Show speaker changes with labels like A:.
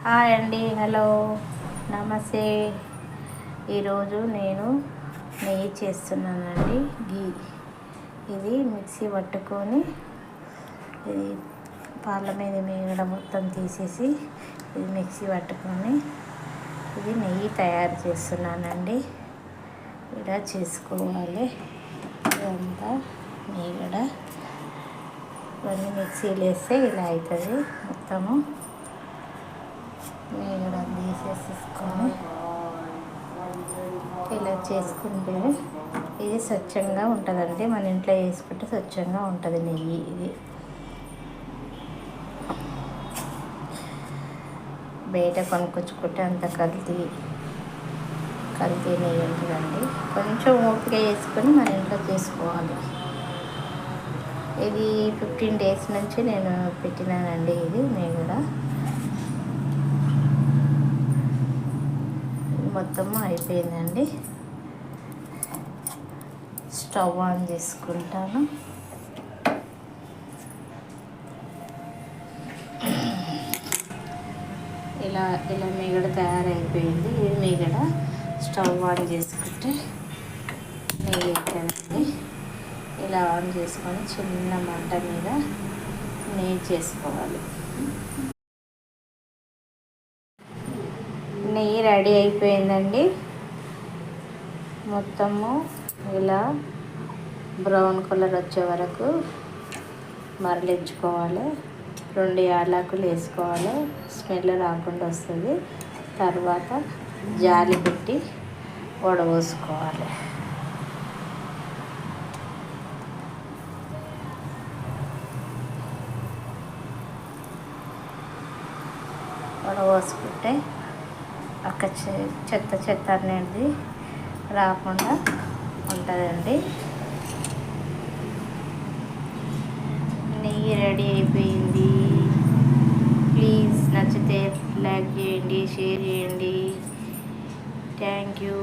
A: Hi అండి, hello, నమస్తే. ఈరోజు నేను నెయ్యి చేస్తున్నానండి. ఇది మిక్సీ పట్టుకొని ఇది పాల మీద మీగడ మొత్తం తీసేసి ఇది మిక్సీ పట్టుకొని ఇది నెయ్యి తయారు చేస్తున్నానండి. ఇలా చేసుకోవాలి. ఇదంతా మీగడ ఇవన్నీ మిక్సీలో వేస్తే ఇలా అవుతుంది. మొత్తము మీగడ తీసేసుకొని ఇలా చేసుకుంటే ఇది స్వచ్ఛంగా ఉంటుందండి. మన ఇంట్లో వేసుకుంటే స్వచ్ఛంగా ఉంటుంది నెయ్యి. ఇది బయట కొనుక్కొచ్చుకుంటే అంత కల్తీ నెయ్యి ఉంటుందండి. కొంచెం ఓపిక వేసుకొని మన ఇంట్లో చేసుకోవాలి. ఇది 15 days నుంచి నేను పెట్టినానండి. ఇది మీగడ మొత్తము అయిపోయిందండి. స్టవ్ ఆన్ చేసుకుంటాను. ఇలా మీగడ తయారైపోయింది. ఇది మీగడ స్టవ్ ఆన్ చేసుకుంటే నెయ్యి అవుతుందండి. ఇలా ఆన్ చేసుకొని చిన్న మంట మీద నెయ్యి చేసుకోవాలి. నెయ్యి రెడీ అయిపోయిందండి. మొత్తము ఇలా బ్రౌన్ కలర్ వచ్చే వరకు మరలించుకోవాలి. 2 యాలకులు వేసుకోవాలి, స్మెల్ రాకుండా వస్తుంది. తర్వాత జాలి పెట్టి వడపోసుకోవాలి. వడపోసుకుంటే అక్క చెత్త అనేది రాకుండా ఉంటుందండి. నెయ్యి రెడీ అయిపోయింది. ప్లీజ్ నచ్చితే లైక్ చేయండి, షేర్ చేయండి. Thank you.